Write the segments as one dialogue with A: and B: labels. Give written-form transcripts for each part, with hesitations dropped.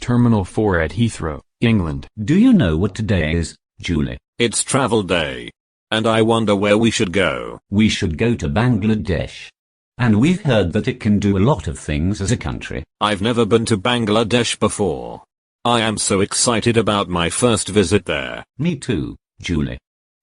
A: Terminal 4 at Heathrow, England.
B: Do you know what today is, Julie?
C: It's travel day. And I wonder where we should go.
B: We should go to Bangladesh. And we've heard that it can do a lot of things as a country.
C: I've never been to Bangladesh before. I am so excited about my first visit there.
B: Me too, Julie.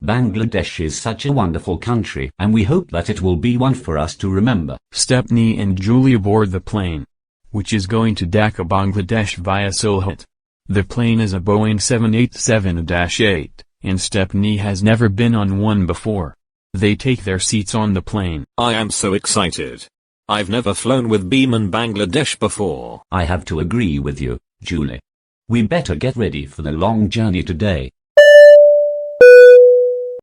B: Bangladesh is such a wonderful country, and we hope that it will be one for us to remember.
A: Stepney and Julie board the plane, which is going to Dhaka, Bangladesh via Sylhet. The plane is a Boeing 787-8, and Stepney has never been on one before. They take their seats on the plane.
C: I am so excited. I've never flown with Biman Bangladesh before.
B: I have to agree with you, Julie. We better get ready for the long journey today.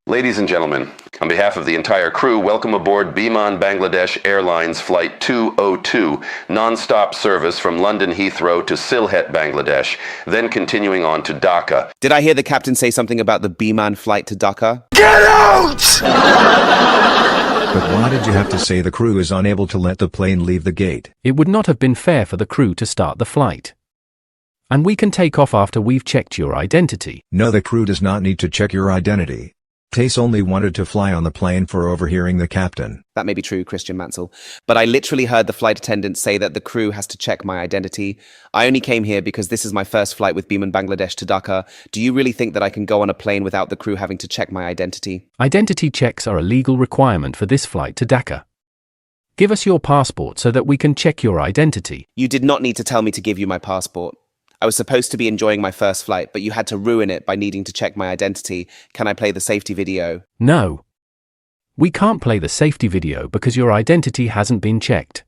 D: Ladies and gentlemen, on behalf of the entire crew, welcome aboard Biman Bangladesh Airlines Flight 202, non-stop service from London Heathrow to Sylhet, Bangladesh, then continuing on to Dhaka.
E: Did I hear the captain say something about the Biman flight to Dhaka?
F: Get out! But why did you have to say the crew is unable to let the plane leave the gate?
G: It would not have been fair for the crew to start the flight. And we can take off after we've checked your identity.
F: No, the crew does not need to check your identity. Tace only wanted to fly on the plane for overhearing the captain.
E: That may be true, Christian Mansell. But I literally heard the flight attendant say that the crew has to check my identity. I only came here because this is my first flight with Biman Bangladesh to Dhaka. Do you really think that I can go on a plane without the crew having to check my identity?
G: Identity checks are a legal requirement for this flight to Dhaka. Give us your passport so that we can check your identity.
E: You did not need to tell me to give you my passport. I was supposed to be enjoying my first flight, but you had to ruin it by needing to check my identity. Can I play the safety video?
G: No. We can't play the safety video because your identity hasn't been checked.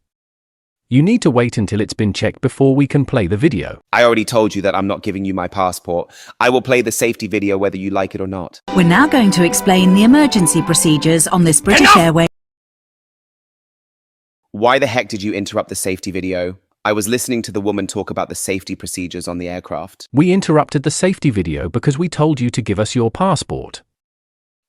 G: You need to wait until it's been checked before we can play the video.
E: I already told you that I'm not giving you my passport. I will play the safety video whether you like it or not.
H: We're now going to explain the emergency procedures on this British Airways.
E: Why the heck did you interrupt the safety video? I was listening to the woman talk about the safety procedures on the aircraft.
G: We interrupted the safety video because we told you to give us your passport.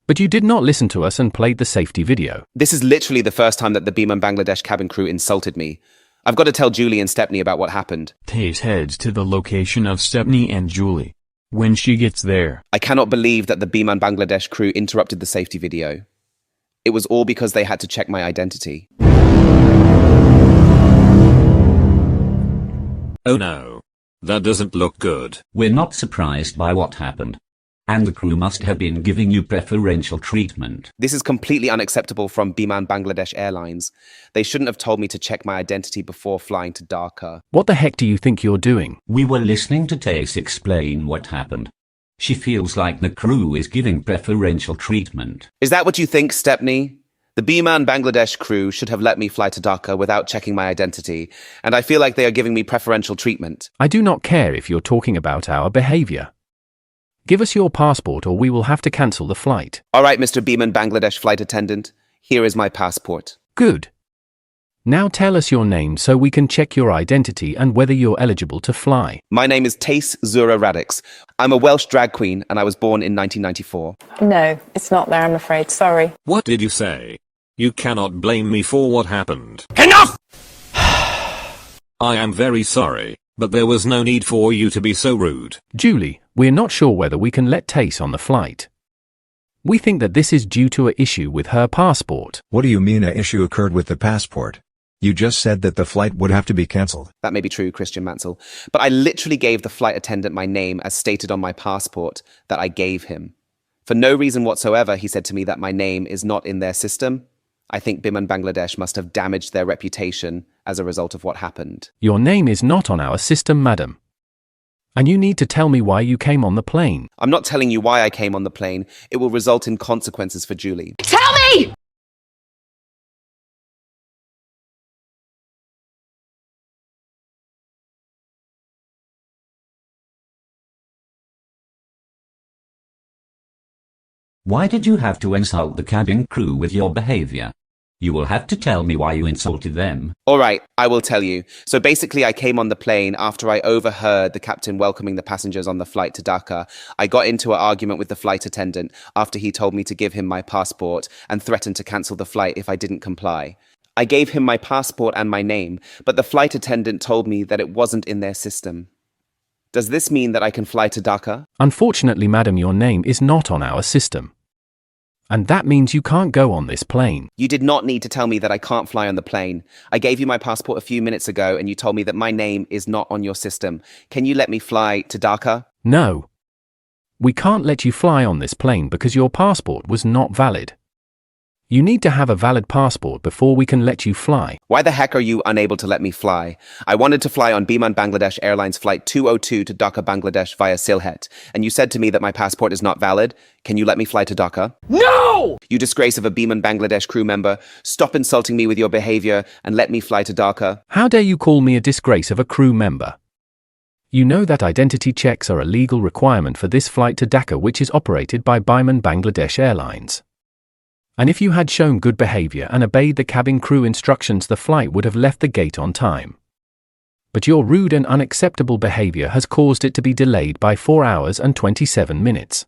G: But you did not listen to us and played the safety video.
E: This is literally the first time that the Biman Bangladesh cabin crew insulted me. I've got to tell Julie and Stepney about what happened.
A: Tace heads to the location of Stepney and Julie. When she gets there,
E: I cannot believe that the Biman Bangladesh crew interrupted the safety video. It was all because they had to check my identity.
C: Oh no. That doesn't look good.
B: We're not surprised by what happened. And the crew must have been giving you preferential treatment.
E: This is completely unacceptable from Biman Bangladesh Airlines. They shouldn't have told me to check my identity before flying to Dhaka.
G: What the heck do you think you're doing?
B: We were listening to Tace explain what happened. She feels like the crew is giving preferential treatment.
E: Is that what you think, Stepney? The Biman Bangladesh crew should have let me fly to Dhaka without checking my identity, and I feel like they are giving me preferential treatment.
G: I do not care if you're talking about our behavior. Give us your passport or we will have to cancel the flight.
E: All right, Mr. Biman Bangladesh flight attendant. Here is my passport.
G: Good. Now tell us your name so we can check your identity and whether you're eligible to fly.
E: My name is Tace Zura Radix. I'm a Welsh drag queen and I was born in 1994.
I: No, it's not there, I'm afraid. Sorry.
C: What did you say? You cannot blame me for what happened.
F: Enough!
C: I am very sorry, but there was no need for you to be so rude.
G: Julie, we're not sure whether we can let Tace on the flight. We think that this is due to an issue with her passport.
F: What do you mean an issue occurred with the passport? You just said that the flight would have to be cancelled.
E: That may be true, Christian Mansell, but I literally gave the flight attendant my name as stated on my passport that I gave him. For no reason whatsoever, he said to me that my name is not in their system. I think Biman Bangladesh must have damaged their reputation as a result of what happened.
G: Your name is not on our system, madam. And you need to tell me why you came on the plane.
E: I'm not telling you why I came on the plane. It will result in consequences for Julie.
H: Tell me!
B: Why did you have to insult the cabin crew with your behavior? You will have to tell me why you insulted them.
E: All right, I will tell you. So basically, I came on the plane after I overheard the captain welcoming the passengers on the flight to Dhaka. I got into an argument with the flight attendant after he told me to give him my passport and threatened to cancel the flight if I didn't comply. I gave him my passport and my name, but the flight attendant told me that it wasn't in their system. Does this mean that I can fly to Dhaka?
G: Unfortunately, madam, your name is not on our system. And that means you can't go on this plane.
E: You did not need to tell me that I can't fly on the plane. I gave you my passport a few minutes ago and you told me that my name is not on your system. Can you let me fly to Dhaka?
G: No. We can't let you fly on this plane because your passport was not valid. You need to have a valid passport before we can let you fly.
E: Why the heck are you unable to let me fly? I wanted to fly on Biman Bangladesh Airlines Flight 202 to Dhaka, Bangladesh via Sylhet, and you said to me that my passport is not valid. Can you let me fly to Dhaka?
J: No!
E: You disgrace of a Biman Bangladesh crew member, stop insulting me with your behavior and let me fly to Dhaka.
G: How dare you call me a disgrace of a crew member? You know that identity checks are a legal requirement for this flight to Dhaka, which is operated by Biman Bangladesh Airlines. And if you had shown good behavior and obeyed the cabin crew instructions, the flight would have left the gate on time. But your rude and unacceptable behavior has caused it to be delayed by 4 hours and 27 minutes.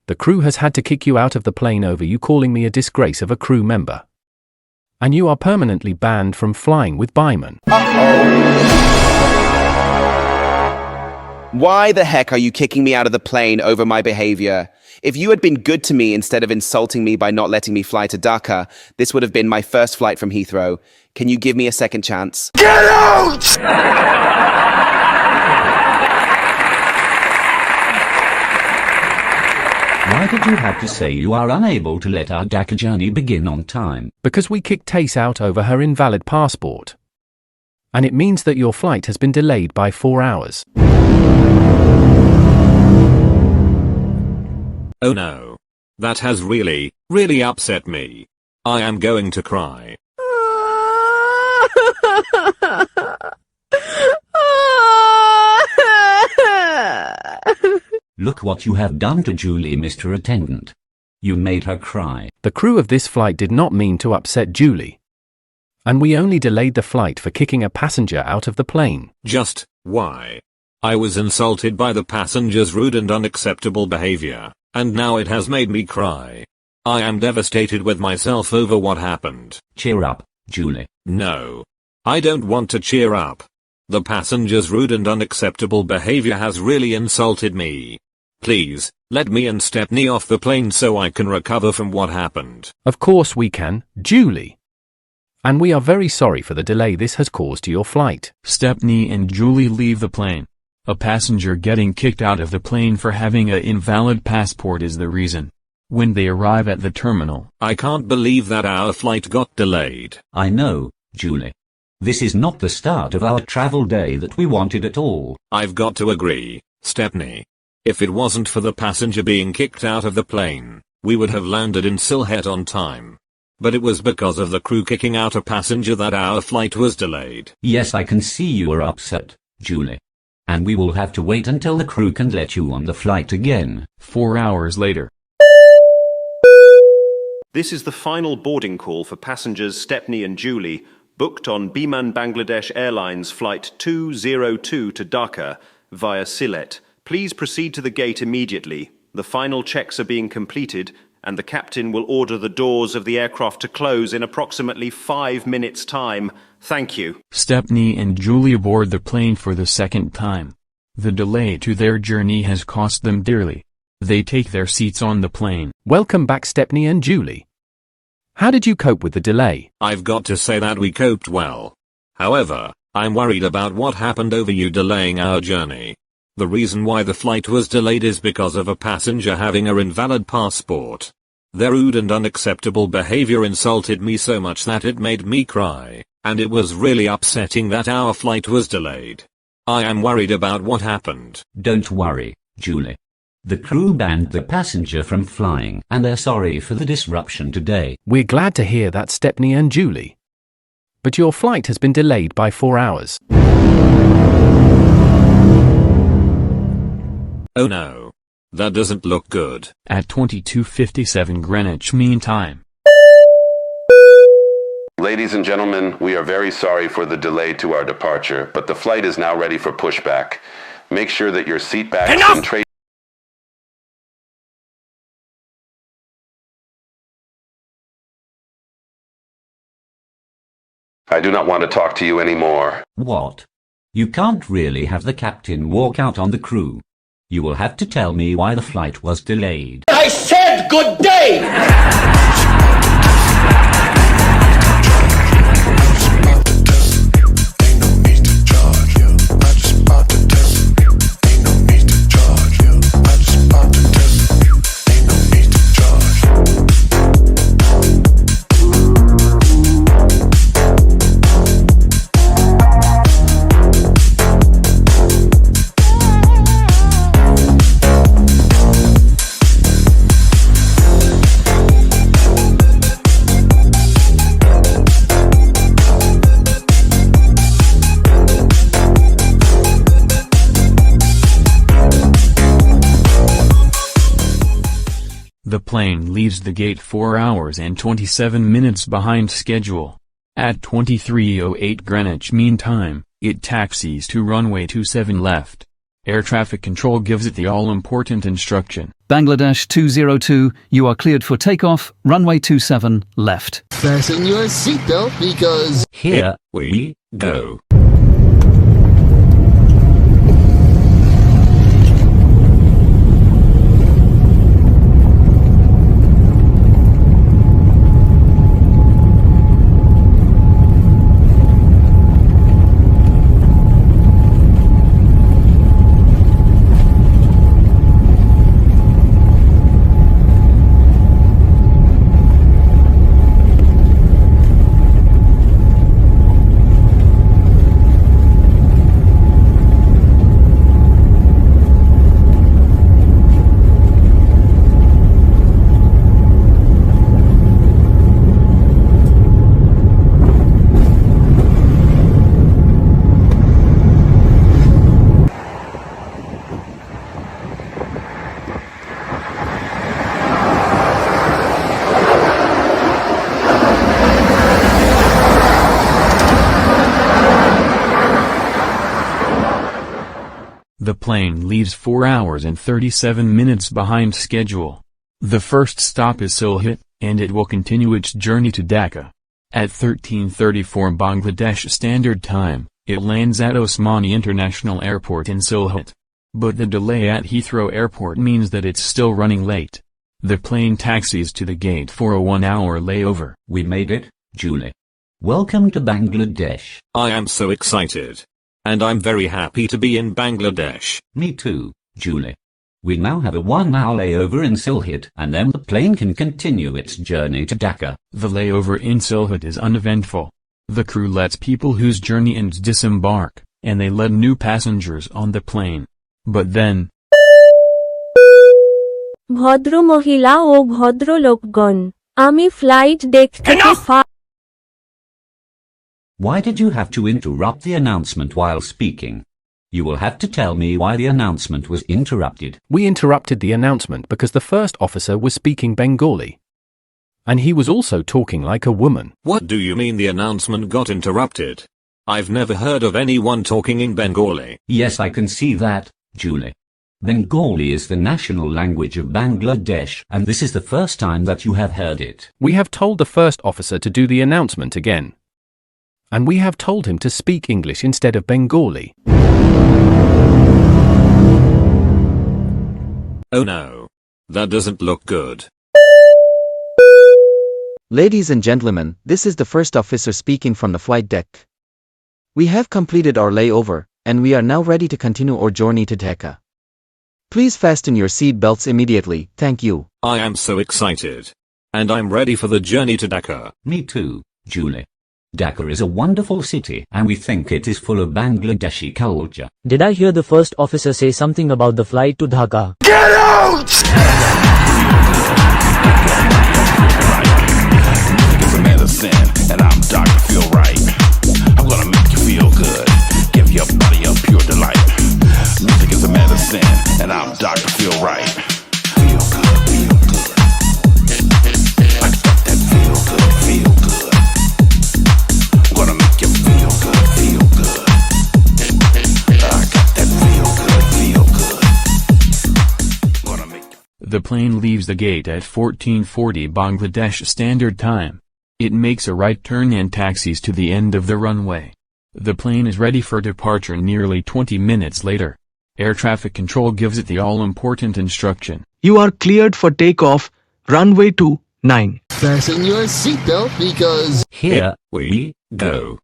G: The crew has had to kick you out of the plane over you calling me a disgrace of a crew member. And you are permanently banned from flying with Biman.
E: Why the heck are you kicking me out of the plane over my behavior? If you had been good to me instead of insulting me by not letting me fly to Dhaka, this would have been my first flight from Heathrow. Can you give me a second chance?
J: Get out!
B: Why did you have to say you are unable to let our Dhaka journey begin on time?
G: Because we kicked Tace out over her invalid passport. And it means that your flight has been delayed by 4 hours.
C: Oh no. That has really upset me. I am going to cry.
B: Look what you have done to Julie, Mr. Attendant. You made her cry.
G: The crew of this flight did not mean to upset Julie. And we only delayed the flight for kicking a passenger out of the plane.
C: Just why? I was insulted by the passenger's rude and unacceptable behavior, and now it has made me cry. I am devastated with myself over what happened.
B: Cheer up, Julie.
C: No. I don't want to cheer up. The passenger's rude and unacceptable behavior has really insulted me. Please, let me and Stepney off the plane so I can recover from what happened.
G: Of course we can, Julie. And we are very sorry for the delay this has caused to your flight.
A: Stepney and Julie leave the plane. A passenger getting kicked out of the plane for having an invalid passport is the reason. When they arrive at the terminal,
C: I can't believe that our flight got delayed.
B: I know, Julie. This is not the start of our travel day that we wanted at all.
C: I've got to agree, Stepney. If it wasn't for the passenger being kicked out of the plane, we would have landed in Sylhet on time. But it was because of the crew kicking out a passenger that our flight was delayed.
B: Yes, I can see you are upset, Julie. And we will have to wait until the crew can let you on the flight again.
A: 4 hours later.
K: This is the final boarding call for passengers Stepney and Julie, booked on Biman Bangladesh Airlines Flight 202 to Dhaka via Sylhet. Please proceed to the gate immediately. The final checks are being completed, and the captain will order the doors of the aircraft to close in approximately 5 minutes' time. Thank you.
A: Stepney and Julie board the plane for the second time. The delay to their journey has cost them dearly. They take their seats on the plane.
G: Welcome back, Stepney and Julie. How did you cope with the delay?
C: I've got to say that we coped well. However, I'm worried about what happened over you delaying our journey. The reason why the flight was delayed is because of a passenger having an invalid passport. Their rude and unacceptable behavior insulted me so much that it made me cry, and it was really upsetting that our flight was delayed. I am worried about what happened.
B: Don't worry, Julie. The crew banned the passenger from flying, and they're sorry for the disruption today.
G: We're glad to hear that, Stepney and Julie. But your flight has been delayed by 4 hours.
C: Oh no. That doesn't look good.
A: At 22:57 Greenwich Mean Time.
D: Ladies and gentlemen, we are very sorry for the delay to our departure, but the flight is now ready for pushback. Make sure that your seat backs and tray... I do not want to talk to you anymore.
B: What? You can't really have the captain walk out on the crew. You will have to tell me why the flight was delayed.
J: I said good day!
A: The plane leaves the gate 4 hours and 27 minutes behind schedule. At 23:08 Greenwich Mean Time, it taxis to runway 27 left. Air traffic control gives it the all-important instruction.
L: Bangladesh 202, you are cleared for takeoff, runway 27 left.
J: Fasten your seatbelt because
B: Here we go.
A: The plane leaves 4 hours and 37 minutes behind schedule. The first stop is Sylhet, and it will continue its journey to Dhaka. At 13:34 Bangladesh Standard Time, it lands at Osmani International Airport in Sylhet. But the delay at Heathrow Airport means that it's still running late. The plane taxis to the gate for a 1-hour layover.
B: We made it, Julie. Welcome to Bangladesh.
C: I am so excited. And I'm very happy to be in Bangladesh.
B: Me too, Julie. We now have a 1-hour layover in Sylhet, and then the plane can continue its journey to Dhaka.
A: The layover in Sylhet is uneventful. The crew lets people whose journey ends disembark, and they let new passengers on the plane. But then...
M: ভদ্র মহিলা ও ভদ্র লোকগণ, আমি flight day থেকে
B: Why did you have to interrupt the announcement while speaking? You will have to tell me why the announcement was interrupted.
G: We interrupted the announcement because the first officer was speaking Bengali. And he was also talking like a woman.
C: What do you mean the announcement got interrupted? I've never heard of anyone talking in Bengali.
B: Yes, I can see that, Julie. Bengali is the national language of Bangladesh, and this is the first time that you have heard it.
G: We have told the first officer to do the announcement again. And we have told him to speak English instead of Bengali.
C: Oh no. That doesn't look good.
N: Ladies and gentlemen, this is the first officer speaking from the flight deck. We have completed our layover, and we are now ready to continue our journey to Dhaka. Please fasten your seat belts immediately, thank you.
C: I am so excited. And I'm ready for the journey to Dhaka.
B: Me too, Julie. Dhaka is a wonderful city, and we think it is full of Bangladeshi culture.
O: Did I hear the first officer say something about the flight to Dhaka?
J: get out!
P: It's a medicine, and I'm Dr. Feel Right. I'm gonna make you feel good, give your body a pure delight. Music is a medicine, and I'm Dr. Feel Right. Feel good, feel good. I got that feel good, feel good. I'm gonna make you feel good, feel good. I got that feel good, feel good. Gonna make you...
A: The plane leaves the gate at 14:40 Bangladesh Standard Time. It makes a right turn and taxis to the end of the runway. The plane is ready for departure nearly 20 minutes later. Air traffic control gives it the all-important instruction.
Q: You are cleared for takeoff, runway 29.
J: Fasten your seatbelt because
B: Here we go.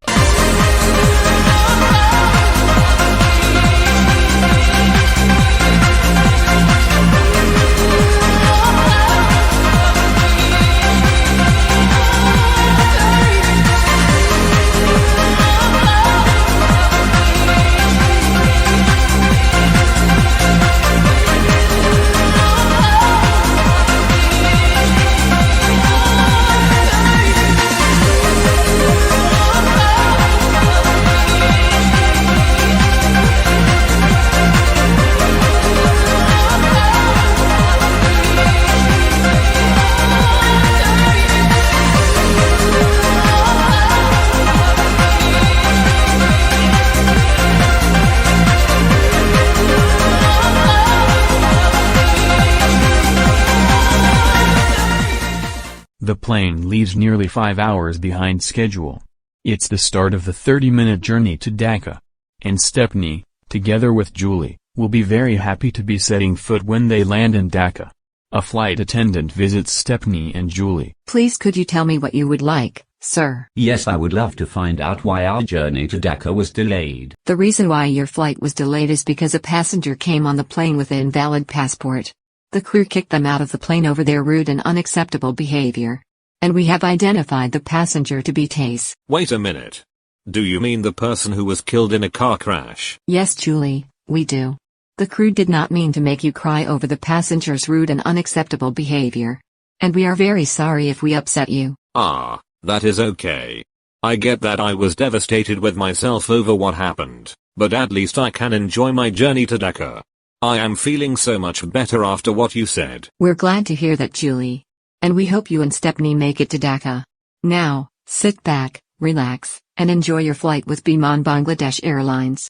A: The plane leaves nearly 5 hours behind schedule. It's the start of the 30-minute journey to Dhaka. And Stepney, together with Julie, will be very happy to be setting foot when they land in Dhaka. A flight attendant visits Stepney and Julie.
R: Please could you tell me what you would like, sir?
B: Yes, I would love to find out why our journey to Dhaka was delayed.
R: The reason why your flight was delayed is because a passenger came on the plane with an invalid passport. The crew kicked them out of the plane over their rude and unacceptable behavior. And we have identified the passenger to be Tace.
C: Wait a minute. Do you mean the person who was killed in a car crash?
R: Yes, Julie, we do. The crew did not mean to make you cry over the passenger's rude and unacceptable behavior. And we are very sorry if we upset you.
C: Ah, that is okay. I get that I was devastated with myself over what happened, but at least I can enjoy my journey to Dhaka. I am feeling so much better after what you said.
R: We're glad to hear that, Julie. And we hope you and Stepney make it to Dhaka. Now, sit back, relax, and enjoy your flight with Biman Bangladesh Airlines.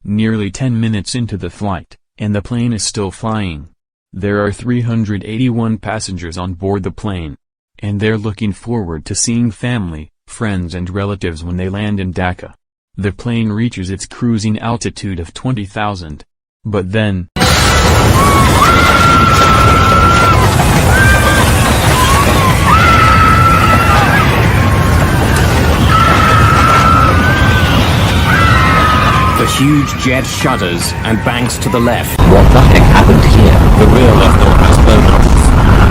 A: Nearly 10 minutes into the flight, and the plane is still flying. There are 381 passengers on board the plane. And they're looking forward to seeing family, friends and relatives when they land in Dhaka. The plane reaches its cruising altitude of 20,000. But then...
S: The huge jet shudders and banks to the left.
B: What the heck happened here?
C: The rear left door has blown off.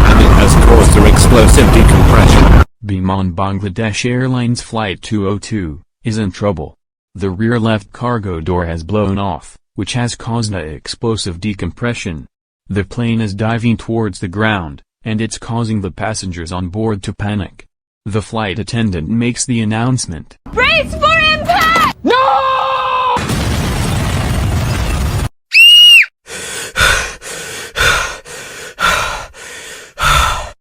C: And it has caused an explosive decompression.
A: Biman Bangladesh Airlines Flight 202 is in trouble. The rear left cargo door has blown off, which has caused an explosive decompression. The plane is diving towards the ground, and it's causing the passengers on board to panic. The flight attendant makes the announcement.
T: Brace for impact! No!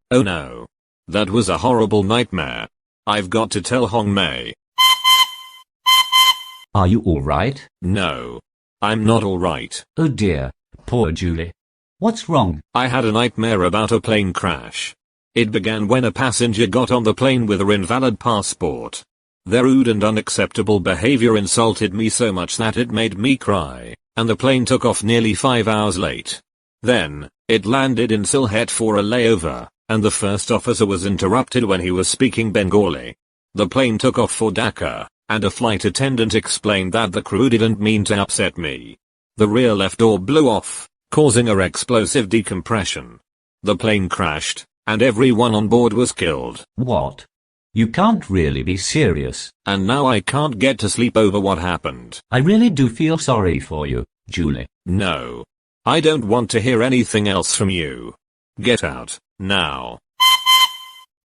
C: Oh no. That was a horrible nightmare. I've got to tell Hong Mei.
B: Are you alright?
C: No. I'm not alright.
B: Oh dear, poor Julie. What's wrong?
C: I had a nightmare about a plane crash. It began when a passenger got on the plane with an invalid passport. Their rude and unacceptable behavior insulted me so much that it made me cry, and the plane took off nearly 5 hours late. Then, it landed in Sylhet for a layover, and the first officer was interrupted when he was speaking Bengali. The plane took off for Dhaka, and a flight attendant explained that the crew didn't mean to upset me. The rear left door blew off, causing an explosive decompression. The plane crashed, and everyone on board was killed.
B: What? You can't really be serious.
C: And now I can't get to sleep over what happened.
B: I really do feel sorry for you, Julie.
C: No. I don't want to hear anything else from you. Get out, now.